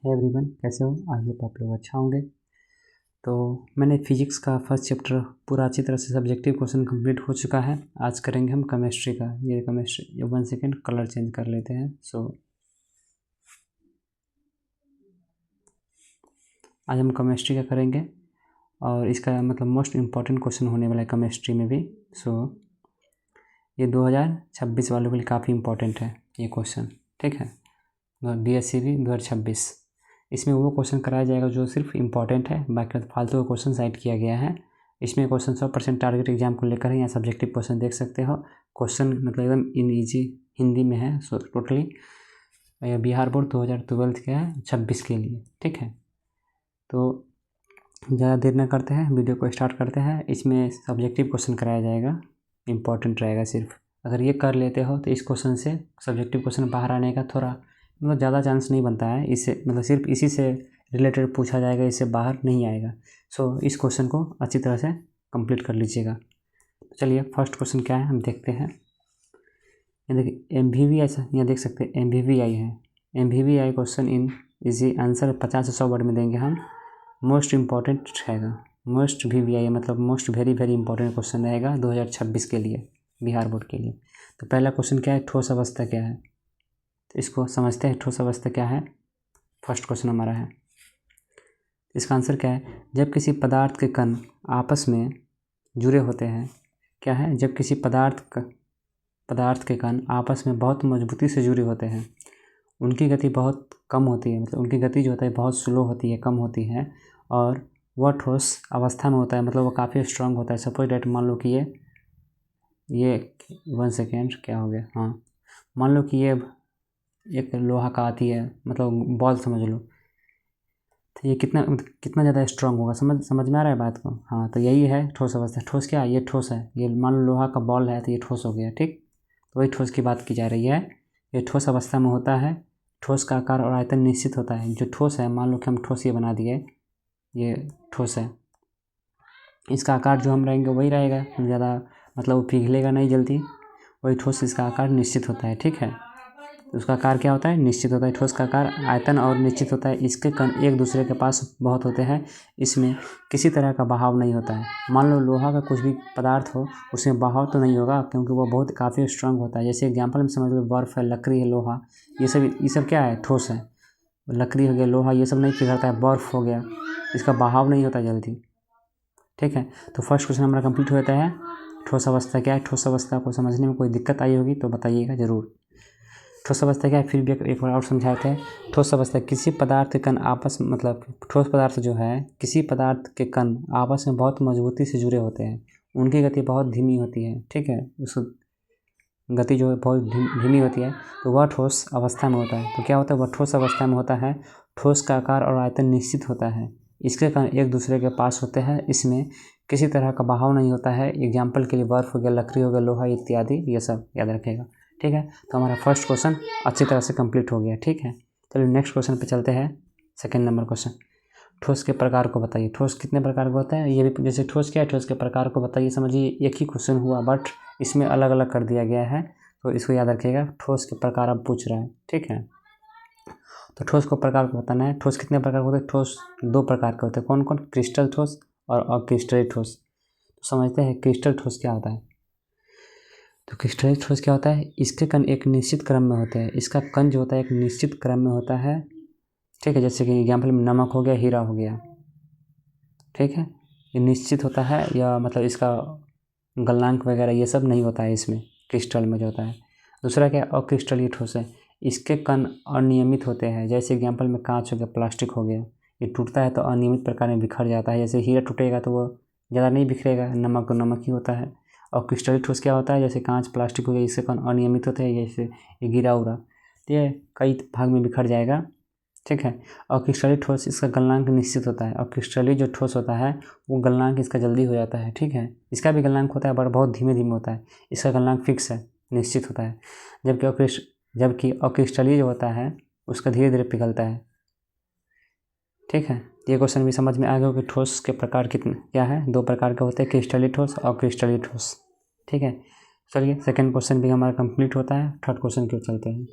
Hey everyone, कैसे हो? I hope आप लोग अच्छा होंगे। तो मैंने फिजिक्स का फर्स्ट चैप्टर पूरा अच्छी तरह से सब्जेक्टिव क्वेश्चन कंप्लीट हो चुका है। आज करेंगे हम केमिस्ट्री का। ये केमिस्ट्री 1 सेकेंड कलर चेंज कर लेते हैं। आज हम केमिस्ट्री का करेंगे और इसका मतलब मोस्ट इम्पॉर्टेंट क्वेश्चन होने वाला है केमिस्ट्री में भी। ये 2026 वालों के लिए काफ़ी इम्पोर्टेंट है ये क्वेश्चन, ठीक है। BSc 2026 इसमें वो क्वेश्चन कराया जाएगा जो सिर्फ इम्पॉर्टेंट है, बाकी फालतू का क्वेश्चन साइड किया गया है। इसमें क्वेश्चन 100% टारगेट एग्जाम को लेकर है। यहाँ सब्जेक्टिव क्वेश्चन देख सकते हो। क्वेश्चन मतलब एकदम इन ईजी हिंदी में है। टोटली बिहार बोर्ड 2012 के है 26 के लिए, ठीक है। तो ज़्यादा देर न करते हैं, वीडियो को स्टार्ट करते हैं। इसमें सब्जेक्टिव क्वेश्चन कराया जाएगा, इम्पॉर्टेंट रहेगा सिर्फ। अगर ये कर लेते हो तो इस क्वेश्चन से सब्जेक्टिव क्वेश्चन बाहर आने का थोड़ा मतलब ज़्यादा चांस नहीं बनता है। इससे मतलब सिर्फ इसी से रिलेटेड पूछा जाएगा, इससे बाहर नहीं आएगा। इस क्वेश्चन को अच्छी तरह से कंप्लीट कर लीजिएगा। चलिए फर्स्ट क्वेश्चन क्या है हम देखते हैं। ये देखिए MVVI ऐसा यहाँ देख सकते हैं MVVI है। MVVI question in easy answer 50 से 100 वर्ड में देंगे हम। मोस्ट इम्पॉर्टेंट रहेगा। मोस्ट VVI मतलब most very very important question रहेगा 2026 के लिए, बिहार बोर्ड के लिए। तो पहला क्वेश्चन क्या है, ठोस अवस्था क्या है। तो इसको समझते हैं, ठोस अवस्था क्या है। फर्स्ट क्वेश्चन हमारा है, इसका आंसर क्या है। जब किसी पदार्थ के कण आपस में जुड़े होते हैं, क्या है, जब किसी पदार्थ के कण आपस में बहुत मजबूती से जुड़े होते हैं, उनकी गति बहुत कम होती है, मतलब उनकी गति जो होता है बहुत स्लो होती है, कम होती है, और वह ठोस अवस्था में होता है, मतलब वो काफ़ी स्ट्रांग होता है। सपोज डेट मान लो कि ये 1 सेकेंड क्या हो गया, हाँ, मान लो कि ये एक लोहा का आती है, मतलब बॉल समझ लो। तो ये कितना ज़्यादा स्ट्रांग होगा, समझ में आ रहा है बात को। हाँ, तो यही है ठोस अवस्था। ठोस क्या है, ये ठोस है। ये मान लो लोहा का बॉल है तो ये ठोस हो गया, ठीक। तो वही ठोस की बात की जा रही है। ये ठोस अवस्था में होता है। ठोस का आकार और आयतन निश्चित होता है। जो ठोस है, मान लो कि हम ठोस ये बना दिए, ये ठोस है, इसका आकार जो हम रहेंगे वही रहेगा, ज़्यादा मतलब वो पिघलेगा नहीं जल्दी। वही ठोस, इसका आकार निश्चित होता है, ठीक है। उसका आकार क्या होता है, निश्चित होता है। ठोस का आकार, आयतन और निश्चित होता है। इसके कण एक दूसरे के पास बहुत होते हैं। इसमें किसी तरह का बहाव नहीं होता है। मान लो लोहा का कुछ भी पदार्थ हो, उसमें बहाव तो नहीं होगा क्योंकि वो बहुत काफ़ी स्ट्रांग होता है। जैसे एग्जांपल में समझ लो बर्फ़ है, लकड़ी है, लोहा, ये सब क्या है, ठोस है। लकड़ी हो गया, लोहा, ये सब नहीं पिघलता है। बर्फ़ हो गया, इसका बहाव नहीं होता जल्दी, ठीक है। तो फर्स्ट क्वेश्चन हमारा कंप्लीट हो जाता है। ठोस अवस्था क्या है। ठोस अवस्था को समझने में कोई दिक्कत आई होगी तो बताइएगा ज़रूर। ठोस अवस्था क्या है, फिर भी एक बार और समझाते हैं। ठोस अवस्था किसी पदार्थ के कण आपस मतलब ठोस पदार्थ जो है, किसी पदार्थ के कण आपस में बहुत मजबूती से जुड़े होते हैं। उनकी गति बहुत धीमी होती है, ठीक है। उस गति जो है बहुत धीमी होती है, तो वह ठोस अवस्था में होता है। तो क्या होता है, वह ठोस अवस्था में होता है। ठोस का आकार और आयतन निश्चित होता है। इसके कण एक दूसरे के पास होते हैं। इसमें किसी तरह का बहाव नहीं होता है। एग्जाम्पल के लिए बर्फ़ हो गया, लकड़ी हो गया, लोहा इत्यादि, ये सब याद रखेगा, ठीक है। तो हमारा फर्स्ट क्वेश्चन अच्छी तरह से कंप्लीट हो गया, ठीक है। चलिए नेक्स्ट क्वेश्चन पे चलते हैं। सेकंड नंबर क्वेश्चन, ठोस के प्रकार को बताइए। ठोस कितने प्रकार का होता है, ये भी जैसे ठोस क्या है, ठोस के प्रकार को बताइए। समझिए एक ही क्वेश्चन हुआ बट इसमें अलग अलग कर दिया गया है, तो इसको याद रखिएगा। ठोस के प्रकार अब पूछ रहा है, ठीक है। तो ठोस को प्रकार को बताना है। ठोस कितने प्रकार के होते हैं। ठोस 2 प्रकार के होते हैं। कौन कौन, क्रिस्टल ठोस और अक्रिस्टलीय ठोस। तो समझते हैं क्रिस्टल ठोस क्या होता है। तो क्रिस्टलीय ठोस क्या होता है, इसके कण एक निश्चित क्रम में होते हैं। इसका कण जो होता है एक निश्चित क्रम में होता है, ठीक है। जैसे कि एग्जाम्पल में नमक हो गया, हीरा हो गया, ठीक है। ये निश्चित होता है, या मतलब इसका गलनांक वगैरह ये सब नहीं होता है इसमें, क्रिस्टल में जो होता है। दूसरा क्या, अक्रिस्टलीय ठोस है। इसके कण अनियमित होते हैं। जैसे एग्जाम्पल में कांच हो गया, प्लास्टिक हो गया, ये टूटता है तो अनियमित प्रकार में बिखर जाता है। जैसे हीरा टूटेगा तो वो ज़्यादा नहीं बिखरेगा, नमक तो नमक ही होता है। और क्रिस्टलीय ठोस क्या होता है, जैसे कांच, प्लास्टिक हो गया, इसके कण अनियमित होते हैं। जैसे ये गिरा उरा तो ये कई भाग में बिखर जाएगा, ठीक है। और क्रिस्टलीय ठोस, इसका गलनांक निश्चित होता है। और क्रिस्टलीय जो ठोस होता है वो गलनांक इसका जल्दी हो जाता है, ठीक है। इसका भी गलनांक होता है पर बहुत धीमे धीमे होता है। इसका गलनांक फिक्स है, निश्चित होता है। जबकि अक्रिस्टलीय जो होता है उसका धीरे धीरे पिघलता है, ठीक है। ये क्वेश्चन भी समझ में आ गया कि ठोस के प्रकार कितने क्या है, 2 प्रकार के होते हैं, क्रिस्टलीय ठोस और अक्रिस्टलीय ठोस, ठीक है। चलिए सेकंड क्वेश्चन भी हमारा कंप्लीट होता है। थर्ड क्वेश्चन की ओर चलते हैं।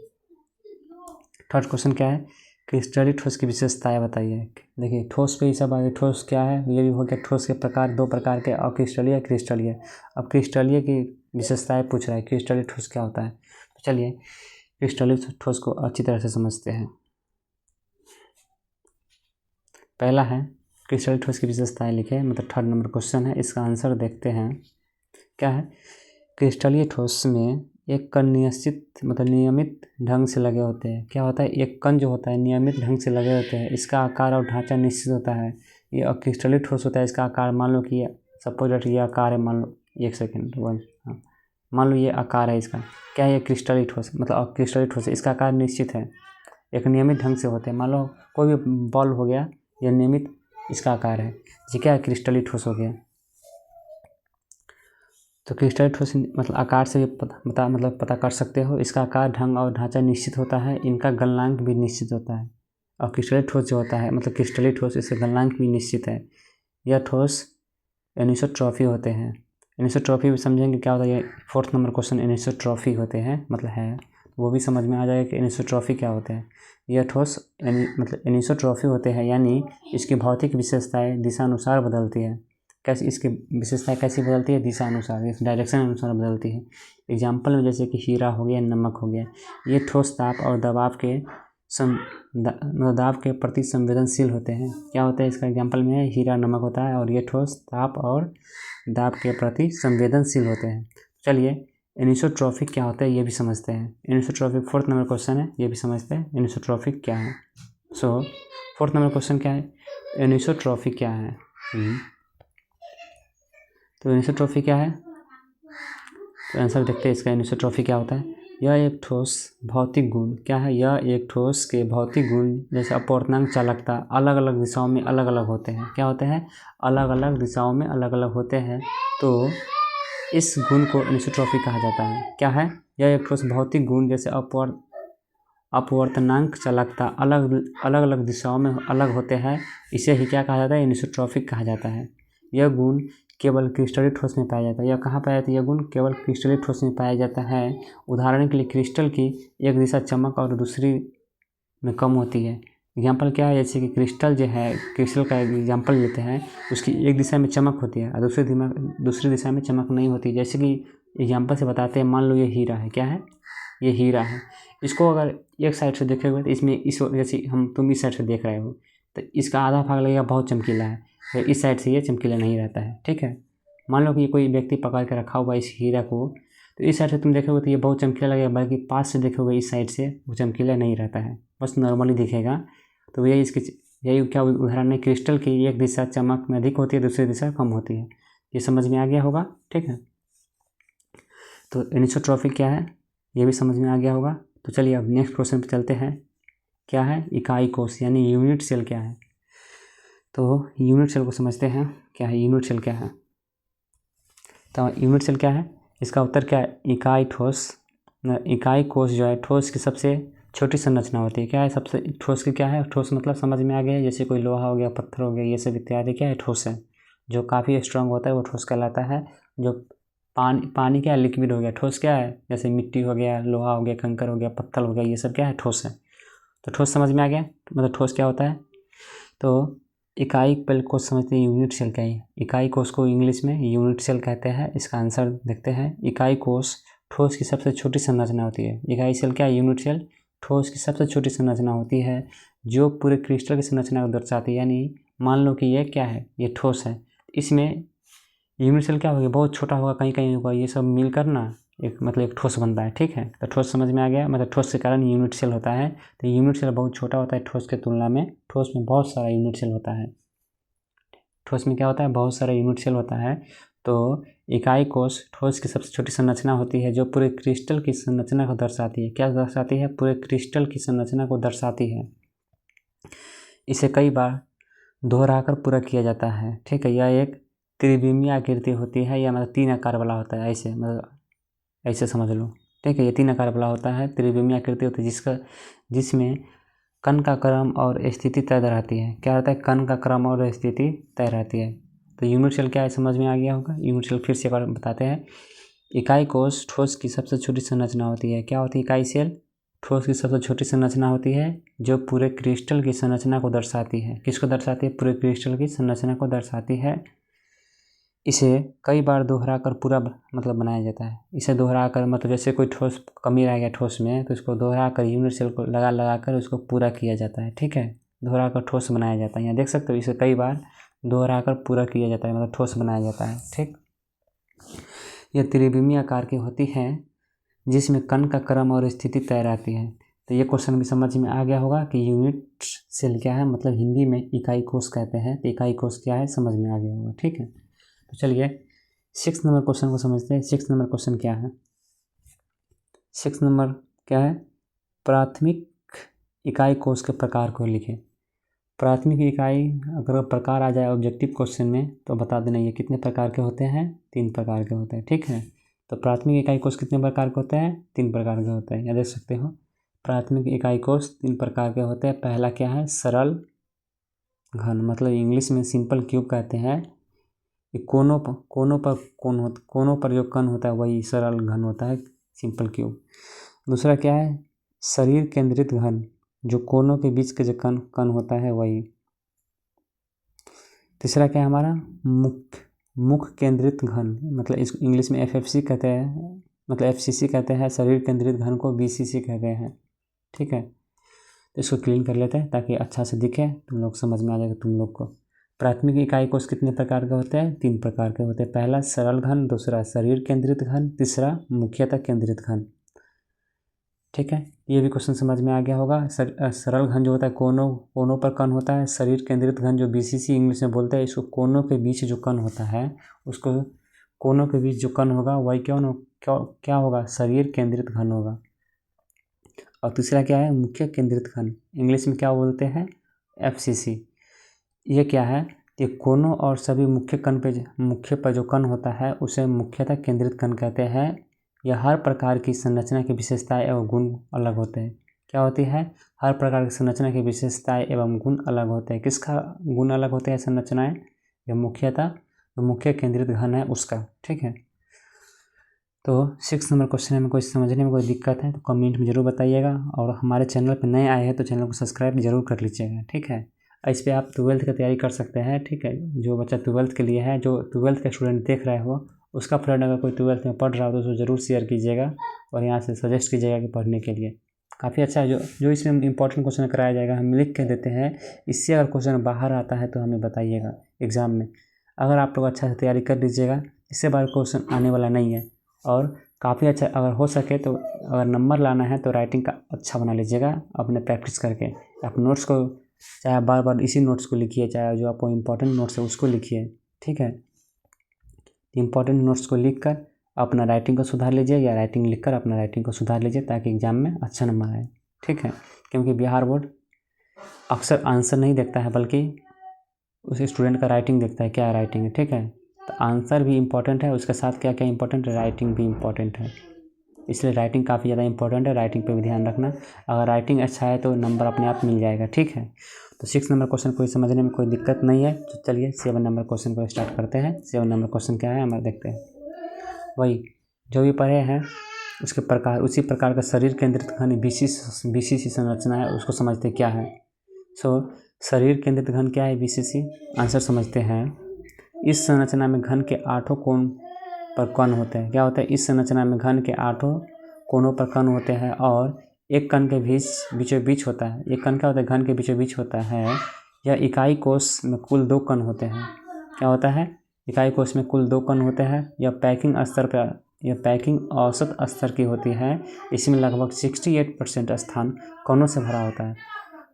थर्ड क्वेश्चन क्या है, क्रिस्टलीय ठोस की विशेषताएं बताइए। देखिए ठोस पे ही सब आगे, ठोस क्या है, ये भी हो गया ठोस के प्रकार, दो प्रकार के, अक्रिस्टलीय क्रिस्टलीय। अब क्रिस्टलीय की विशेषताएं पूछ रहा है, क्रिस्टलीय ठोस क्या होता है। तो चलिए क्रिस्टलीय ठोस को अच्छी तरह से समझते हैं। पहला है क्रिस्टलीय ठोस की विशेषताएं लिखे, मतलब 3rd नंबर क्वेश्चन है, इसका आंसर देखते हैं। क्या है, क्रिस्टलीय ठोस में एक कण निश्चित मतलब नियमित ढंग से लगे होते हैं। क्या होता है, एक कण जो होता है नियमित ढंग से लगे होते हैं, इसका आकार और ढांचा निश्चित होता है। ये क्रिस्टलीय ठोस होता है, इसका आकार मान लो कि ये सपोज दैट ये आकार है, मान लो 1 सेकेंड हाँ, मान लो ये आकार है इसका। क्या है, ये क्रिस्टलीय ठोस मतलब क्रिस्टलीय ठोस है, इसका आकार निश्चित है, एक नियमित ढंग से होते हैं। मान लो कोई भी बॉल हो गया, यह नियमित इसका आकार है, ये क्या है, क्रिस्टलीय ठोस हो गया। तो क्रिस्टलीय ठोस मतलब आकार से पता कर सकते हो, इसका आकार ढंग और ढांचा निश्चित होता है, इनका गलनांक भी निश्चित होता है। और क्रिस्टलीय ठोस जो होता है मतलब क्रिस्टलीय ठोस, इसका गलनांक भी निश्चित है। यह ठोस एनिसोट्रॉफी होते हैं। एनिसोट्रॉफी भी समझेंगे क्या होता है, ये 4th नंबर क्वेश्चन एनिसोट्रॉफी होते हैं मतलब है, वो भी समझ में आ जाएगा कि एनिसोट्रॉफी क्या होते हैं। यह ठोस मतलब एनिसोट्रॉफी होते हैं, यानी इसकी भौतिक विशेषताएं दिशानुसार बदलती है। कैसे इसकी विशेषताएं कैसी बदलती है, दिशा अनुसार, इस डायरेक्शन अनुसार बदलती है। एग्जाम्पल में जैसे कि हीरा हो गया, नमक हो गया, ये ठोस ताप और दबाव के प्रति संवेदनशील होते हैं। क्या होता है, इसका एग्जाम्पल में हीरा नमक होता है, और ये ठोस ताप और दाब के प्रति संवेदनशील होते हैं। चलिए एनिसोट्रॉफिक क्या होता है ये भी समझते हैं। एनिसोट्रॉफिक 4th नंबर क्वेश्चन है, ये भी समझते हैं एनिसोट्रॉफिक क्या है। 4th नंबर क्वेश्चन क्या है, एनिसोट्रॉफिक क्या है। तो एनिसोट्रॉफी क्या है, तो आंसर देखते हैं इसका। एनिसोट्रॉफी क्या होता है, यह एक ठोस भौतिक गुण, क्या है, यह एक ठोस के भौतिक गुण जैसे अपवर्तनांक चालकता अलग अलग दिशाओं में अलग अलग होते हैं। क्या होते हैं, अलग अलग दिशाओं में अलग अलग होते हैं, तो इस गुण को एनिसोट्रॉफी कहा जाता है। क्या है, यह एक ठोस भौतिक गुण जैसे अपवर्तनांक चालकता अलग अलग दिशाओं में अलग होते हैं, इसे ही क्या कहा जाता है, एनिसोट्रॉफिक कहा जाता है। यह गुण केवल क्रिस्टलीय ठोस में पाया जाता है। यह कहाँ पाया जाता है, यह गुण केवल क्रिस्टलीय ठोस में पाया जाता है। उदाहरण के लिए क्रिस्टल की एक दिशा चमक और दूसरी में कम होती है। एग्जाम्पल क्या है, जैसे कि क्रिस्टल जो है, क्रिस्टल का एग्जाम्पल लेते हैं, उसकी एक दिशा में चमक होती है और दूसरी दिशा में चमक नहीं होती। जैसे कि एग्जाम्पल से बताते हैं, मान लो ये हीरा है, क्या है, ये हीरा है, इसको अगर एक साइड से देखेंगे तो इसमें जैसे तुम इस साइड से देख रहे हो तो इसका आधा भाग लगेगा बहुत चमकीला है, तो इस साइड से ये चमकीला नहीं रहता है। ठीक है, मान लो कि कोई व्यक्ति पकड़ के रखा हुआ इस हीरा को, तो इस साइड से तुम देखोगे तो ये बहुत चमकीला लगेगा, बल्कि पास से देखोगे इस साइड से वो चमकीला नहीं रहता है, बस नॉर्मली दिखेगा। तो यही क्या उदाहरण है, क्रिस्टल की एक दिशा चमक में अधिक होती है, दूसरी दिशा कम होती है। ये समझ में आ गया होगा। ठीक है, तो एनिसोट्रॉफी क्या है ये भी समझ में आ गया होगा। तो चलिए अब नेक्स्ट क्वेश्चन पे चलते हैं। क्या है, इकाई कोष यानी यूनिट सेल क्या है। तो यूनिट सेल को समझते हैं, क्या है यूनिट सेल क्या है। तो यूनिट सेल क्या है, इसका उत्तर क्या है, इकाई कोष जो है ठोस की सबसे छोटी संरचना होती है। क्या है, सबसे ठोस की क्या है, ठोस मतलब समझ में आ गया, जैसे कोई लोहा हो गया, पत्थर हो गया, ये सब इत्यादि क्या है, ठोस है। जो काफ़ी स्ट्रांग होता है वो ठोस कहलाता है। जो पानी क्या है, लिक्विड हो गया, ठोस क्या है, जैसे मिट्टी हो गया, लोहा हो गया, कंकर हो गया, पत्थर हो गया, ये सब क्या है, ठोस है। तो ठोस समझ में आ गया, मतलब ठोस क्या होता है। तो इकाई कोष समझते हैं, यूनिट सेल क्या है। इकाई कोष को इंग्लिश में यूनिट सेल कहते हैं। इसका आंसर देखते हैं। इकाई कोष ठोस की सबसे छोटी संरचना होती है। इकाई सेल क्या है, यूनिट सेल ठोस की सबसे छोटी संरचना होती है, जो पूरे क्रिस्टल की संरचना को दर्शाती है। यानी मान लो कि ये क्या है, ये ठोस है, इसमें यूनिट सेल क्या होगा, बहुत छोटा होगा, कहीं कहीं होगा, ये सब मिलकर ना एक ठोस बनता है। ठीक है, तो ठोस समझ में आ गया, मतलब ठोस के कारण यूनिट सेल होता है। तो यूनिट सेल बहुत छोटा होता है ठोस के तुलना में। ठोस में बहुत सारा यूनिट सेल होता है। ठोस में क्या होता है, बहुत सारा यूनिट सेल होता है। तो इकाई कोष ठोस की सबसे छोटी संरचना होती है, जो पूरे क्रिस्टल की संरचना को दर्शाती है। क्या दर्शाती है, पूरे क्रिस्टल की संरचना को दर्शाती है। इसे कई बार दोहराकर पूरा किया जाता है। ठीक है, यह एक त्रिविमीय आकृति होती है, या मतलब 3 आकार वाला होता है, ऐसे मतलब ऐसे समझ लो। ठीक है, ये 3 आकार वाला होता है, त्रिविमीय आकृति होती है, जिसमें कण का क्रम और स्थिति तय रहती है। क्या रहता है, कण का क्रम और स्थिति तय रहती है। तो यूनिट सेल क्या है समझ में आ गया होगा। यूनिट सेल फिर से एक बार बताते हैं। इकाई कोष ठोस की सबसे छोटी संरचना होती है। क्या होती है, इकाई सेल ठोस की सबसे छोटी संरचना होती है जो पूरे क्रिस्टल की संरचना को दर्शाती है। किसको दर्शाती है? पूरे क्रिस्टल की संरचना को दर्शाती है। इसे कई बार दोहराकर पूरा मतलब बनाया जाता है। इसे दोहराकर मतलब जैसे कोई ठोस कमी रह गया ठोस में तो इसको दोहराकर यूनिट सेल को लगा कर उसको पूरा किया जाता है। ठीक है, दोहराकर ठोस बनाया जाता है। यहाँ देख सकते हो, इसे कई बार दोहराकर पूरा किया जाता है, मतलब ठोस बनाया जाता है। ठीक, यह त्रिविमीय आकार की होती है जिसमें कण का क्रम और स्थिति तय रहती है। तो ये क्वेश्चन भी समझ में आ गया होगा कि यूनिट सेल क्या है, मतलब हिंदी में इकाई कोष कहते हैं। तो इकाई कोष क्या है समझ में आ गया होगा। ठीक है, तो चलिए 6 नंबर क्वेश्चन को समझते हैं। 6 नंबर क्वेश्चन क्या है? 6 नंबर क्या है? प्राथमिक इकाई कोष के प्रकार को लिखें। प्राथमिक इकाई अगर प्रकार आ जाए ऑब्जेक्टिव क्वेश्चन में तो बता देना ये कितने प्रकार के होते हैं? 3 प्रकार के होते हैं। ठीक है, तो प्राथमिक इकाई कोष कितने प्रकार के होते हैं? 3 प्रकार के होते हैं। यहाँ देख सकते हो, प्राथमिक इकाई कोष 3 प्रकार के होते हैं। पहला क्या है? सरल घन, मतलब इंग्लिश में सिंपल क्यूब कहते हैं। कोनों पर जो कण होता है वही सरल घन होता है, सिंपल क्यूब। दूसरा क्या है? शरीर केंद्रित घन, जो कोनों के बीच के जो कण होता है वही। तीसरा क्या है हमारा? मुख केंद्रित घन, मतलब इस इंग्लिश में एफएफसी कहते हैं, मतलब एफसीसी कहते हैं। शरीर केंद्रित घन को बीसीसी कहते हैं। ठीक है, तो इसको क्लीन कर लेते हैं ताकि अच्छा से दिखे, तुम लोग समझ में आ जाएगा तुम लोग को। प्राथमिक इकाई कोष कितने प्रकार के होते हैं? 3 प्रकार के होते हैं। पहला सरल घन, दूसरा शरीर केंद्रित घन, तीसरा मुख्यतः केंद्रित घन। ठीक है, ये भी क्वेश्चन समझ में आ गया होगा। सरल घन जो होता है कोनों पर कण होता है। शरीर केंद्रित घन जो बीसीसी इंग्लिश में बोलते हैं, इसको कोनों के बीच जो कण होता है उसको, कोनों के बीच जो कण होगा वही क्या होगा? शरीर केंद्रित घन होगा। और तीसरा क्या है? मुख्य केंद्रित घन, इंग्लिश में क्या बोलते हैं? एफसीसी। ये क्या है? ये कोनों और सभी मुख्य पर जो कण होता है उसे मुख्यतः केंद्रित कण कहते हैं। यह हर प्रकार की संरचना की विशेषताएं एवं गुण अलग होते हैं। क्या होती है? हर प्रकार की संरचना की विशेषताएं एवं गुण अलग होते हैं। किसका गुण अलग होते हैं? संरचनाएं, यह मुख्यतः मुख्य केंद्रित घन है उसका। ठीक है, तो 6 नंबर क्वेश्चन में कोई समझने में कोई दिक्कत है तो कमेंट में ज़रूर बताइएगा। और हमारे चैनल पर नए आए हैं तो चैनल को सब्सक्राइब जरूर कर लीजिएगा। ठीक है, इस पर आप 12th की तैयारी कर सकते हैं। ठीक है, जो बच्चा 12th के लिए है, जो 12th का स्टूडेंट देख रहे हो, उसका फ्रेंड अगर कोई 12th में पढ़ रहा हो तो उसको ज़रूर शेयर कीजिएगा और यहाँ से सजेस्ट कीजिएगा कि पढ़ने के लिए काफ़ी अच्छा है। जो इसमें इंपॉर्टेंट क्वेश्चन कराया जाएगा हम लिख के देते हैं। इससे अगर क्वेश्चन बाहर आता है तो हमें बताइएगा एग्ज़ाम में। अगर आप लोग अच्छा से तैयारी कर लीजिएगा, इससे बाहर क्वेश्चन आने वाला नहीं है। और काफ़ी अच्छा, अगर हो सके तो अगर नंबर लाना है तो राइटिंग का अच्छा बना लीजिएगा अपने प्रैक्टिस करके। आप नोट्स को चाहे बार बार इसी नोट्स को लिखिए, चाहे जो आपको इम्पोर्टेंट नोट्स है उसको लिखिए। ठीक है, इम्पोर्टेंट नोट्स को लिखकर अपना राइटिंग को सुधार लीजिए या राइटिंग लिखकर अपना राइटिंग को सुधार लीजिए ताकि एग्ज़ाम में अच्छा नंबर आए। ठीक है, क्योंकि बिहार बोर्ड अक्सर आंसर नहीं देखता है बल्कि उस स्टूडेंट का राइटिंग देखता है, क्या राइटिंग है। ठीक है, तो आंसर भी इम्पोर्टेंट है, उसके साथ क्या क्या इम्पोर्टेंट है? राइटिंग भी इम्पोर्टेंट है। इसलिए राइटिंग काफ़ी ज़्यादा इम्पोर्टेंट है, राइटिंग पे भी ध्यान रखना। अगर राइटिंग अच्छा है तो नंबर अपने आप मिल जाएगा। ठीक है, तो 6 नंबर क्वेश्चन कोई समझने में कोई दिक्कत नहीं है तो चलिए 7 नंबर क्वेश्चन को स्टार्ट करते हैं। 7 नंबर क्वेश्चन क्या है हमारे देखते हैं। वही जो भी पढ़े हैं उसके प्रकार, उसी प्रकार का शरीर केंद्रित घन बीसीसी संरचना है उसको समझते क्या है। शरीर केंद्रित घन क्या है? बीसीसी। आंसर समझते हैं। इस संरचना में घन के 8 कोण पर कण होते हैं। क्या होता है? इस संरचना में घन के 8 कोनों पर कण होते हैं और एक कण के बीचों बीच होता है। एक कण क्या होता है? घन के बीचों बीच होता है। यह इकाई कोष में कुल 2 कण होते हैं। क्या होता है? इकाई कोष में कुल 2 कण होते हैं। यह पैकिंग औसत स्तर की होती है। इसमें लगभग 68% स्थान कणों से भरा होता है।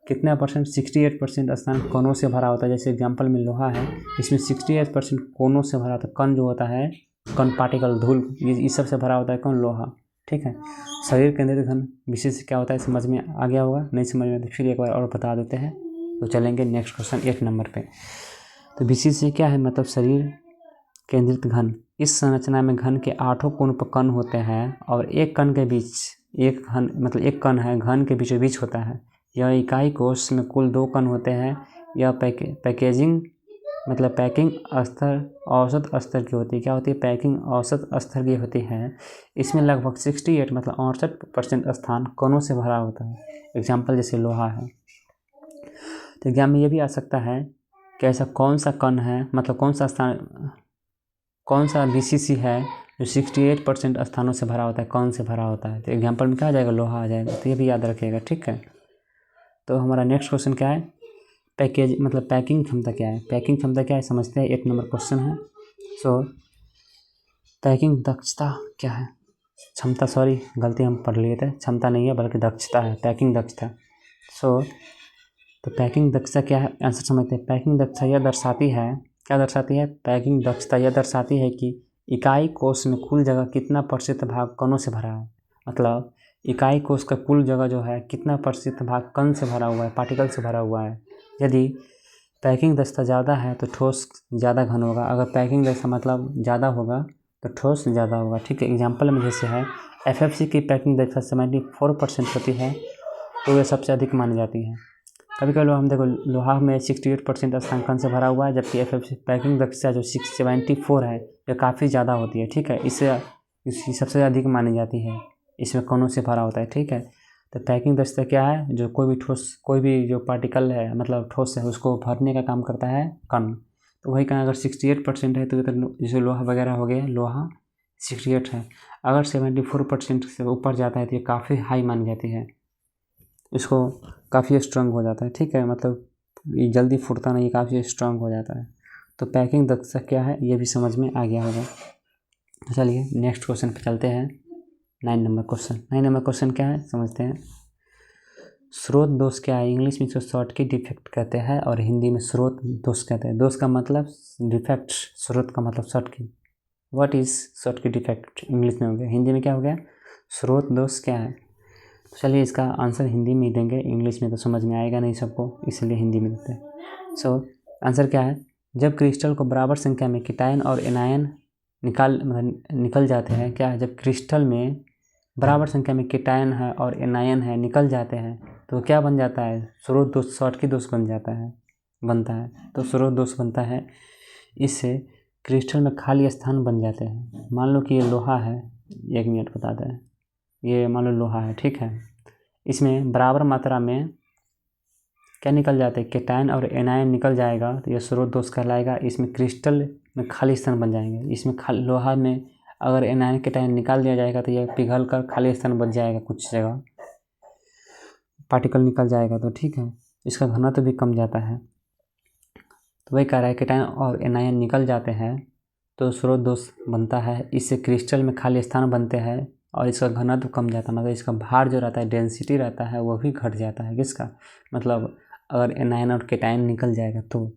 कितना परसेंट? 68% स्थान कोनों से भरा होता है। जैसे एग्जाम्पल में लोहा है, इसमें 68% कोनों से भरा होता है। कण जो होता है, कण पार्टिकल, धूल, ये सब से भरा होता है कौन? लोहा। ठीक है, शरीर केंद्रित घन विशेष क्या होता है समझ में आ गया होगा। नहीं समझ में तो फिर एक बार और बता देते हैं। तो चलेंगे नेक्स्ट क्वेश्चन 8 नंबर पे। तो विशेष क्या है? मतलब शरीर केंद्रित घन। इस संरचना में घन के 8 कोण पर कण होते हैं और एक कण के बीच एक कण है, घन के बीचों बीच होता है। यह इकाई कोष में कुल 2 कण होते हैं। यह पैकेजिंग मतलब पैकिंग स्तर औसत स्तर की होती है। क्या होती है? पैकिंग औसत स्तर की होती है। इसमें लगभग 68 मतलब 68% स्थान कणों से भरा होता है। एग्जाम्पल जैसे लोहा है। तो एग्जाम में ये भी आ सकता है कि ऐसा कौन सा कण है, मतलब कौन सा स्थान, कौन सा बीसीसी है जो 68% स्थानों से भरा होता है, कौन से भरा होता है। तो एग्जाम्पल में क्या आ जाएगा? लोहा आ जाएगा। तो ये भी याद रखिएगा, ठीक है। तो हमारा नेक्स्ट क्वेश्चन क्या है? पैकेज मतलब पैकिंग क्षमता क्या है? पैकिंग क्षमता क्या है समझते हैं। 1 नंबर क्वेश्चन है। सो पैकिंग दक्षता क्या है? क्षमता, सॉरी गलती हम पढ़ लिए थे, क्षमता नहीं है बल्कि दक्षता है, पैकिंग दक्षता। सो तो पैकिंग दक्षता क्या है? आंसर समझते हैं। पैकिंग दक्षता यह दर्शाती है, क्या दर्शाती है? पैकिंग दक्षता यह दर्शाती है कि इकाई कोश में कुल जगह कितना प्रतिशत भाग कणों से भरा है। मतलब इकाई कोश का कुल जगह जो है कितना प्रतिशत भाग कण से भरा हुआ है, पार्टिकल से भरा हुआ है। यदि पैकिंग दक्षता ज़्यादा है तो ठोस ज़्यादा घन होगा। अगर पैकिंग दक्षता मतलब ज़्यादा होगा तो ठोस ज़्यादा होगा, ठीक है। एग्जाम्पल में जैसे है एफएफसी की पैकिंग दक्षता 74% होती है, तो वे सबसे अधिक मानी जाती है। कभी कभी हम देखो लोहा में 68% स्थान कण से भरा हुआ है, जबकि एफएफसी पैकिंग दक्षता जो 674 है ये काफ़ी ज़्यादा होती है, ठीक है। इसकी सबसे अधिक मानी जाती है, इसमें कणों से भरा होता है, ठीक है। तो पैकिंग दक्षता क्या है? जो कोई भी ठोस, कोई भी जो पार्टिकल है मतलब ठोस है उसको भरने का काम करता है कण। तो वही कण अगर 68% है तो जैसे लोहा वगैरह हो गया, लोहा 68 है। अगर 74% से ऊपर जाता है तो ये काफ़ी हाई मानी जाती है, इसको काफ़ी स्ट्रांग हो जाता है, ठीक है। मतलब ये जल्दी फूटता नहीं, काफ़ी स्ट्रांग हो जाता है। तो पैकिंग दक्षता क्या है ये भी समझ में आ गया होगा। तो चलिए नेक्स्ट क्वेश्चन पे चलते हैं। 9 नंबर क्वेश्चन। 9 नंबर क्वेश्चन क्या है समझते हैं। स्रोत दोष क्या है? इंग्लिश में इसको शॉर्ट की डिफेक्ट कहते हैं और हिंदी में स्रोत दोष कहते हैं। दोष का मतलब डिफेक्ट, स्रोत का मतलब शॉर्ट की। व्हाट इज शॉर्ट की डिफेक्ट? इंग्लिश में हो गया, हिंदी में क्या हो गया? स्रोत दोष क्या है? तो चलिए इसका आंसर हिंदी में ही देंगे, इंग्लिश में तो समझ में आएगा नहीं सबको, इसलिए हिंदी में देते हैं। सो आंसर क्या है? जब क्रिस्टल को बराबर संख्या में केटायन और एनायन निकल जाते हैं, क्या है? जब क्रिस्टल में बराबर संख्या में केटायन है और एनायन है निकल जाते हैं तो क्या बन जाता है? स्रोत दोष, शॉर्टकी दोष बनता है। तो स्रोत दोष बनता है, इससे क्रिस्टल में खाली स्थान बन जाते हैं। मान लो कि ये लोहा है, 1 मिनट बताते हैं। ये मान लो लोहा है, ठीक है। इसमें बराबर मात्रा में क्या निकल जाते हैं? केटायन और एनायन निकल जाएगा तो यह स्रोत दोष कहलाएगा। इसमें क्रिस्टल में खाली स्थान बन जाएंगे। इसमें लोहा में अगर एनायन केटायन निकाल दिया जाएगा तो यह पिघल कर खाली स्थान बच जाएगा, कुछ जगह पार्टिकल निकल जाएगा, तो ठीक है। इसका घनत्व भी कम जाता है। तो वही कह रहा है केटायन और एनायन निकल जाते हैं तो स्रोत दोष बनता है। इससे क्रिस्टल में खाली स्थान बनते हैं और इसका घनत्व कम जाता है, मतलब इसका भार जो रहता है, डेंसिटी रहता है, वो भी घट जाता है। किसका? मतलब अगर एनायन और केटायन निकल जाएगा तो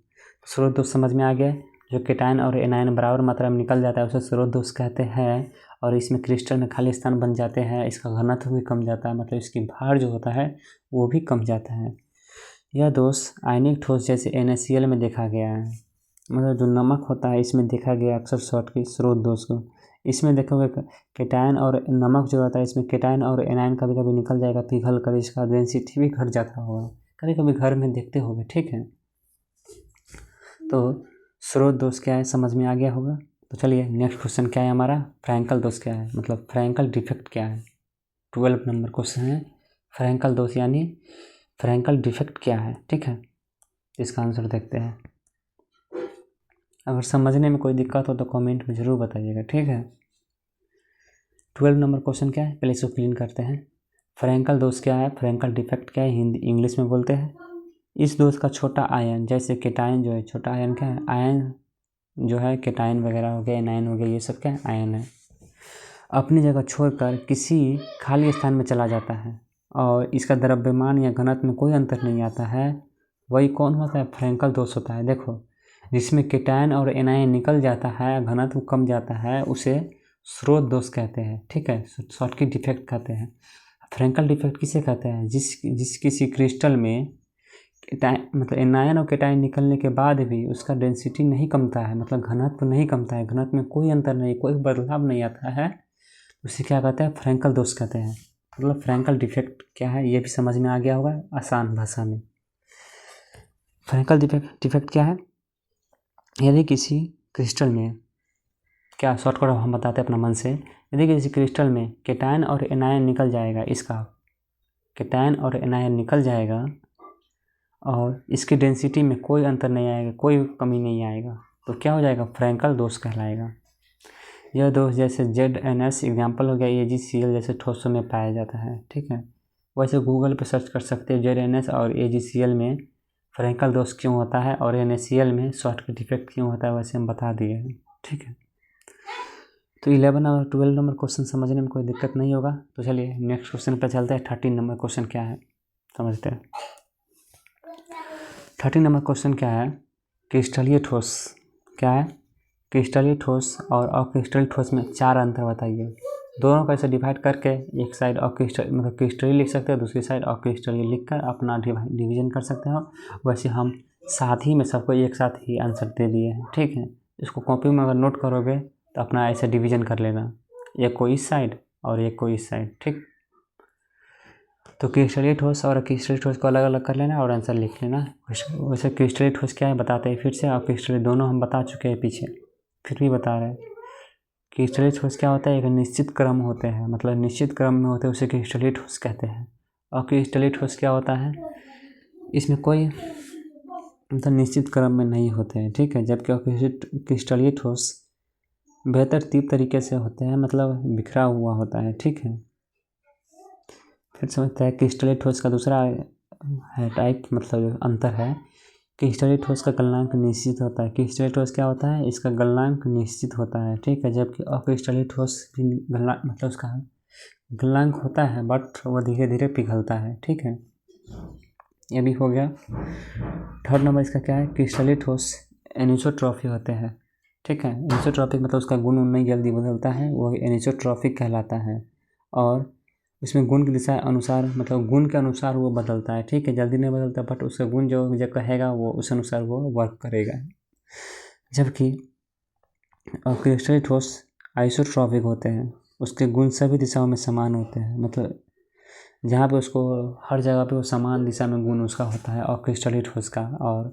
स्रोत दोष समझ में आ गया। जो केटायन और एनायन बराबर मात्रा में निकल जाता है उसे स्रोत दोष कहते हैं और इसमें क्रिस्टल में खाली स्थान बन जाते हैं, इसका घनत्व भी कम जाता है, मतलब इसकी भार जो होता है वो भी कम जाता है। यह दोष आयनिक ठोस जैसे NaCl में देखा गया है, मतलब जो नमक होता है इसमें देखा गया अक्सर शॉर्ट की स्रोत दोष को। इसमें देखोगे केटायन और नमक जो रहता है इसमें केटायन और एनायन कभी कभी निकल जाएगा पिघल कर, इसका डेंसिटी भी घट जाता होगा, कभी कभी घर में देखते होंगे, ठीक है। तो स्रोत दोष क्या है समझ में आ गया होगा। तो चलिए नेक्स्ट क्वेश्चन क्या है हमारा? फ्रैंकल दोष क्या है, मतलब फ्रैंकल डिफेक्ट क्या है? 12 नंबर क्वेश्चन है। फ्रैंकल दोष यानी फ्रैंकल डिफेक्ट क्या है, ठीक है। इसका आंसर देखते हैं। अगर समझने में कोई दिक्कत हो तो कमेंट में ज़रूर बताइएगा, ठीक है। 12 नंबर क्वेश्चन क्या है पहले इसको क्लीन करते हैं। फ्रैंकल दोष क्या है, फ्रैंकल डिफेक्ट क्या है, हिंदी इंग्लिश में बोलते हैं। इस दोष का छोटा आयन जैसे केटायन जो है, छोटा आयन क्या है? आयन जो है केटायन वगैरह हो गया, एनायन हो गया, ये सब क्या है? आयन है। अपनी जगह छोड़कर किसी खाली स्थान में चला जाता है और इसका द्रव्यमान या घनत्व में कोई अंतर नहीं आता है, वही कौन होता है? फ्रैंकल दोष होता है। देखो जिसमें केटायन और एनायन निकल जाता है, घनत्व कम जाता है, उसे स्रोत दोष कहते हैं, ठीक है। शॉर्टकी डिफेक्ट कहते हैं। फ्रैंकल डिफेक्ट किसे कहते हैं? जिस किसी क्रिस्टल में मतलब एनायन और केटायन निकलने के बाद भी उसका डेंसिटी नहीं कमता है, मतलब घनत्व नहीं कमता है, घनत्व में कोई अंतर नहीं, कोई बदलाव नहीं आता है, उसे क्या कहते हैं? फ्रैंकल दोष कहते हैं। मतलब फ्रैंकल डिफेक्ट क्या है ये भी समझ में आ गया होगा आसान भाषा में। फ्रैंकल डिफेक्ट क्या है? यदि किसी क्रिस्टल में, क्या शॉर्टकट हम बताते हैं अपना मन से, यदि किसी क्रिस्टल में केटायन और एनायन निकल जाएगा, इसका केटायन और एनायन निकल जाएगा और इसकी डेंसिटी में कोई अंतर नहीं आएगा, कोई कमी नहीं आएगा, तो क्या हो जाएगा? फ्रैंकल दोष कहलाएगा। यह दोष जैसे ZnS एग्जाम्पल हो गया, AgCl जैसे ठोसों में पाया जाता है। ठीक है, वैसे गूगल पे सर्च कर सकते हैं ZnS और AgCl में फ्रैंकल दोष क्यों होता है और NaCl में शॉर्टकट डिफेक्ट क्यों होता है, वैसे हम बता दिए हैं। ठीक है, तो 11 और 12 नंबर क्वेश्चन समझने में कोई दिक्कत नहीं होगा। तो चलिए नेक्स्ट क्वेश्चन पर चलते हैं। 13 नंबर क्वेश्चन क्या है समझते हैं। 13 नंबर क्वेश्चन क्या है? क्रिस्टलीय ठोस। क्या है? क्रिस्टलीय ठोस और अक्रिस्टलीय ठोस में 4 अंतर बताइए। दोनों को ऐसे डिवाइड करके एक साइड अक्रिस्टल मतलब क्रिस्टलीय लिख सकते हैं, दूसरी साइड अक्रिस्टलीय लिखकर अपना डिवीजन कर सकते हो। वैसे हम साथ ही में सबको एक साथ ही आंसर दे दिए हैं। ठीक है, इसको कॉपी में अगर नोट करोगे तो अपना ऐसे डिवीजन कर लेना, एक को इस साइड और एक को इस साइड। ठीक, तो क्रिस्टलीय ठोस और अक्रिस्टलीय ठोस को अलग अलग कर लेना और आंसर लिख लेना। वैसे क्रिस्टलीय ठोस क्या है बताते हैं फिर से, और अक्रिस्टलीय दोनों हम बता चुके हैं पीछे, फिर भी बता रहे हैं। क्रिस्टलीय ठोस क्या होता है? एक निश्चित क्रम होते हैं, मतलब निश्चित क्रम में होते हैं, उसे क्रिस्टलीय ठोस कहते हैं। और क्रिस्टलीय ठोस क्या होता है? इसमें कोई मतलब निश्चित क्रम में नहीं होते हैं। ठीक है, जबकि क्रिस्टलीय ठोस बेतरतीब तरीके से होते हैं, मतलब बिखरा हुआ होता है। ठीक है, फिर समझते हैं क्रिस्टलीय ठोस का दूसरा है टाइप, मतलब अंतर है। क्रिस्टलीय ठोस का गलनांक निश्चित होता है। क्रिस्टलीय ठोस क्या होता है? इसका गलनांक निश्चित होता है। ठीक है, जबकि अक्रिस्टलीय ठोस भी गलनांक मतलब उसका गलनांक होता है बट वो धीरे धीरे पिघलता है। ठीक है, ये भी हो गया। 3rd नंबर इसका क्या है? क्रिस्टलीय ठोस एनिसोट्रॉफी होते हैं। ठीक है, एनिसोट्रॉफिक मतलब उसका गुण नहीं जल्दी बदलता है, वो एनिसोट्रॉफिक कहलाता है। और उसमें गुण की दिशा अनुसार मतलब गुण के अनुसार वो बदलता है। ठीक है, जल्दी नहीं बदलता बट उसका गुण जो कहेगा वो उस अनुसार वो वर्क करेगा। जबकि क्रिस्टलीय ठोस आइसोट्रॉपिक होते हैं, उसके गुण सभी दिशाओं में समान होते हैं, मतलब जहाँ पे उसको हर जगह पे वो समान दिशा में गुण उसका होता है और क्रिस्टलीय ठोस का। और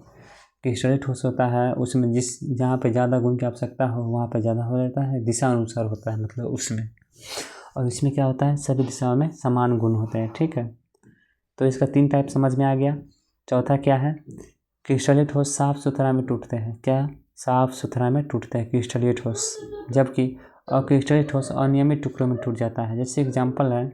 क्रिस्टलीय ठोस होता है उसमें जहाँ पे ज़्यादा गुण की आवश्यकता हो वहाँ पे ज़्यादा हो जाता है, दिशा अनुसार होता है मतलब उसमें। और इसमें क्या होता है? सभी दिशाओं में समान गुण होते हैं। ठीक है, तो इसका 3 टाइप समझ में आ गया। चौथा क्या है? क्रिस्टलीय ठोस साफ सुथरा में टूटते हैं। क्या? साफ सुथरा में टूटते हैं क्रिस्टलीय ठोस, जबकि अक्रिस्टलीय ठोस अनियमित टुकड़ों में टूट जाता है। जैसे एग्जाम्पल है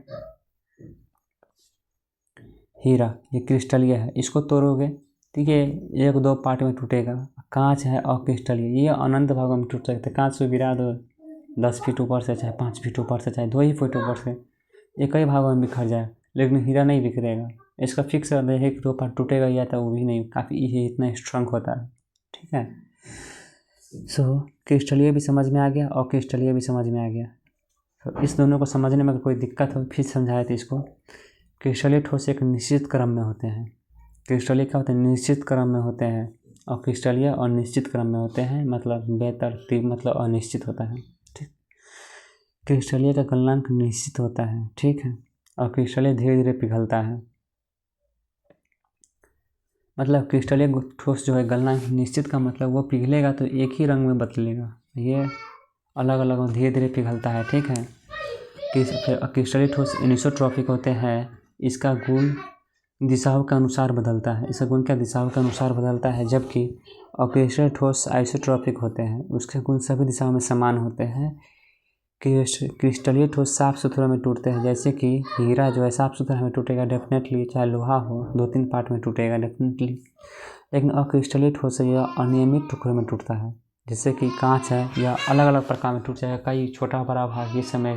हीरा, ये क्रिस्टलीय है, इसको तोड़ोगे ठीक है 1-2 पार्ट में टूटेगा। कांच है अक्रिस्टलीय, ये अनंत भागों में टूट सकते हैं। कांच को गिरा दो 10 फीट ऊपर से, चाहे 5 फीट ऊपर से, चाहे 2 ही फीट ऊपर से, ये कई भागों में बिखर जाए, लेकिन हीरा नहीं बिखरेगा। इसका फिक्स है, 1-2 पार्ट टूटेगा या तो वो भी नहीं, काफ़ी ये इतना स्ट्रांग होता है। ठीक है, सो क्रिस्टलीय भी समझ में आ गया और क्रिस्टलीय भी समझ में आ गया। तो इस दोनों को समझने में कोई दिक्कत हो फिर समझाए थे इसको। क्रिस्टलीय ठोस एक निश्चित क्रम में होते हैं। क्रिस्टलीय क्या होते हैं? निश्चित क्रम में होते हैं। और क्रिस्टलीय अनिश्चित क्रम में होते हैं, मतलब बेतरतीब मतलब अनिश्चित होता है। ठीक, क्रिस्टलीय का गलनांक निश्चित होता है। ठीक है, और क्रिस्टलीय धीरे धीरे पिघलता है, मतलब क्रिस्टलीय ठोस जो है गलनांक निश्चित का मतलब वो पिघलेगा तो एक ही रंग में बदलेगा, ये अलग अलग धीरे धीरे पिघलता है। ठीक है, क्रिस्टलीय ठोस एनिसोट्रॉपिक होते हैं, इसका गुण दिशाओं के अनुसार बदलता है, इसका गुण क्या दिशाओं के अनुसार बदलता है। जबकि अक्रिस्टलीय ठोस आइसोट्रॉपिक होते हैं, उसके गुण सभी दिशाओं में समान होते हैं। क्रिस्टलीय ठोस साफ सुथरा में टूटते हैं, जैसे कि हीरा जो है साफ सुथरा में टूटेगा डेफिनेटली, चाहे लोहा हो 2-3 पार्ट में टूटेगा डेफिनेटली। लेकिन अक्रिस्टलीय ठोस है यह अनियमित टुकड़ों में टूटता है, जैसे कि कांच है या अलग अलग प्रकार में टूट जाएगा, कई छोटा बड़ा भाग ये समय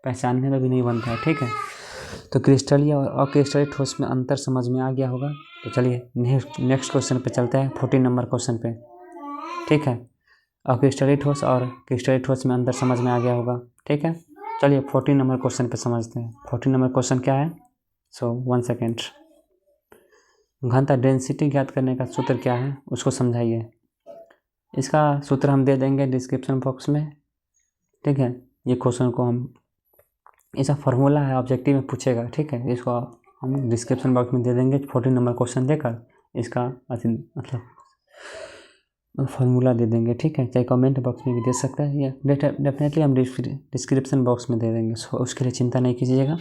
पहचानने में भी नहीं बनता है। ठीक है, तो क्रिस्टलीय और अक्रिस्टलीय ठोस में अंतर समझ में आ गया होगा। तो चलिए नेक्स्ट क्वेश्चन पे चलते हैं, 14 नंबर क्वेश्चन पे। ठीक है, अक्रिस्टलीय ठोस और क्रिस्टलीय ठोस में अंतर समझ में आ गया होगा। ठीक है, चलिए 14 नंबर क्वेश्चन पे समझते हैं। 14 नंबर क्वेश्चन क्या है? 1 सेकेंड। घनता डेंसिटी ज्ञात करने का सूत्र क्या है उसको समझाइए। इसका सूत्र हम दे देंगे डिस्क्रिप्शन बॉक्स में। ठीक है, ये क्वेश्चन को हम ऐसा फार्मूला है, ऑब्जेक्टिव में पूछेगा। ठीक है, इसको हम डिस्क्रिप्शन बॉक्स में दे देंगे 14 नंबर क्वेश्चन देकर। इसका मतलब फार्मूला दे देंगे, ठीक है। चाहे कमेंट बॉक्स में भी दे सकता है या डेफिनेटली हम डिस्क्रिप्शन बॉक्स में दे देंगे, उसके लिए चिंता नहीं कीजिएगा।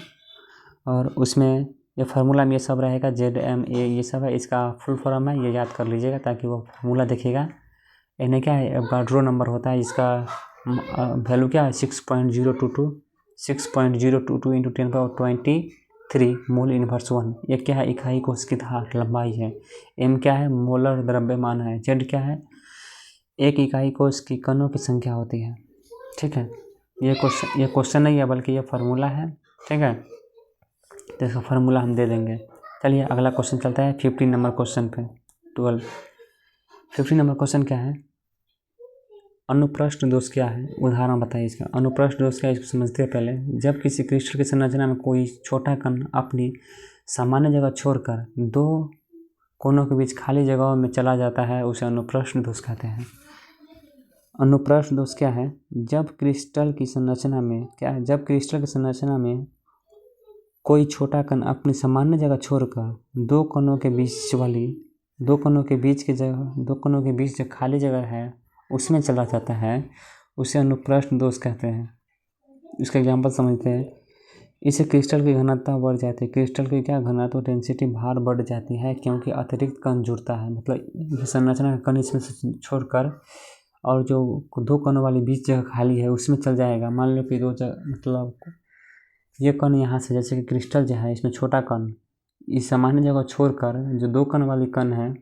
और उसमें ये फार्मूला में ये सब रहेगा, ZMA ये सब है, इसका फुल फॉर्म है, ये याद कर लीजिएगा ताकि वो फार्मूला देखेगा। इन्हें क्या है, आपका ड्रो नंबर होता है, इसका वैल्यू क्या है 6.022 इंटू 10⁻23 मोल इनवर्स 1। ये क्या है, इकाई कोश की धार लंबाई है। M क्या है, मोलर द्रव्यमान है। Z क्या है, एक इकाई कोश की कणों की संख्या होती है, ठीक है। ये क्वेश्चन नहीं है बल्कि ये फार्मूला है, ठीक है। तो इसका फार्मूला हम दे देंगे। चलिए अगला क्वेश्चन चलता है 15 नंबर क्वेश्चन पे। 15 नंबर क्वेश्चन क्या है, अनुप्रस्थ दोष क्या है, उदाहरण बताइए इसका। अनुप्रस्थ दोष क्या है, इसको समझते हैं पहले। जब किसी क्रिस्टल की संरचना में कोई छोटा कण अपनी सामान्य जगह छोड़कर दो कोनों के बीच खाली जगहों में चला जाता है, उसे अनुप्रस्थ दोष कहते हैं। अनुप्रस्थ दोष क्या है, जब क्रिस्टल की संरचना में कोई छोटा कण अपनी सामान्य जगह छोड़कर दो कोनों के बीच जो खाली जगह है उसमें चला जाता है, उसे अनुप्रस्थ दोष कहते हैं। इसका एग्जांपल समझते हैं। इससे क्रिस्टल की घनत्व बढ़ जाती है। क्रिस्टल की क्या घनत्व, डेंसिटी, भार बढ़ जाती है, क्योंकि अतिरिक्त कण जुड़ता है। मतलब संरचना का कण इसमें से छोड़कर और जो दो कणों वाली बीच जगह खाली है उसमें चल जाएगा। मान लो कि दो जगह, मतलब ये कण यहाँ से, जैसे कि क्रिस्टल जो है इसमें छोटा कण इस सामान्य जगह छोड़कर जो दो कण वाली कण है,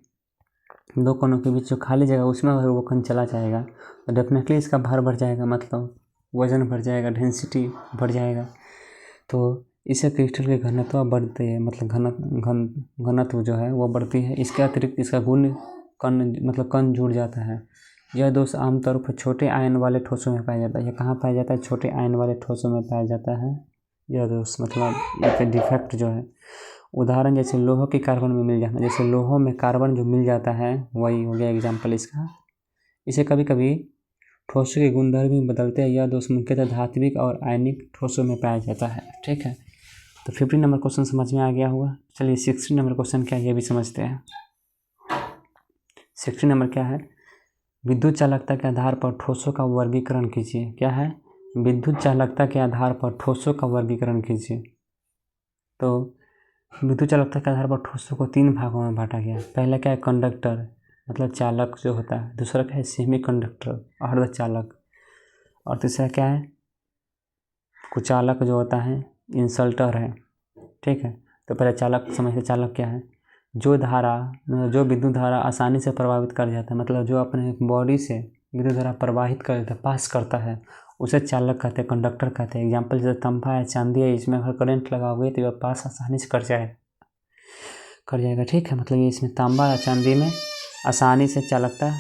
दो कणों के बीच जो खाली जगह उसमें अगर वो कण चला जाएगा तो डेफिनेटली इसका भार बढ़ जाएगा, मतलब वजन बढ़ जाएगा, डेंसिटी बढ़ जाएगा। तो इससे क्रिस्टल की घनत्व बढ़ती है, मतलब घनत्व जो है वो बढ़ती है। इसके अतिरिक्त इसका गुण कण जुड़ जाता है। यह दोष आमतौर पर छोटे आयन वाले ठोसों में पाया जाता है। यह कहाँ पाया जाता है, छोटे आयन वाले ठोसों में पाया जाता है यह दोष, मतलब एक डिफेक्ट जो है। उदाहरण जैसे लोहे के कार्बन में मिल जाना, जैसे लोहों में कार्बन जो मिल जाता है वही हो गया एग्जाम्पल इसका। इसे कभी कभी ठोसों के गुणधर्म भी बदलते हैं। यह दोष मुख्यतः धात्विक और आयनिक ठोसों में पाया जाता है, ठीक है। तो 15 नंबर क्वेश्चन समझ में आ गया होगा। चलिए 16 नंबर क्वेश्चन क्या है ये भी समझते हैं। 16 नंबर क्या है, विद्युत चालकता के आधार पर ठोसों का वर्गीकरण कीजिए। क्या है, विद्युत चालकता के आधार पर ठोसों का वर्गीकरण कीजिए। तो विद्युत चालकता के आधार पर ठोसों को 3 भागों में बांटा गया। पहला क्या है, कंडक्टर, मतलब चालक जो होता है। दूसरा क्या है, सेमी कंडक्टर, अर्धचालक। और तीसरा क्या है, कुचालक जो होता है, इंसल्टर है, ठीक है। तो पहले चालक समझते, चालक क्या है, जो विद्युत धारा आसानी से प्रभावित कर जाता है, मतलब जो अपने बॉडी से विद्युत धारा प्रवाहित कर देता है, पास करता है, उसे चालक कहते हैं, कंडक्टर कहते हैं। एग्जाम्पल जैसे तांबा है, चांदी है, इसमें अगर करंट लगाओगे तो यह पास आसानी से कर जाएगा, ठीक है। मतलब ये इसमें तांबा या चांदी में आसानी से चालकता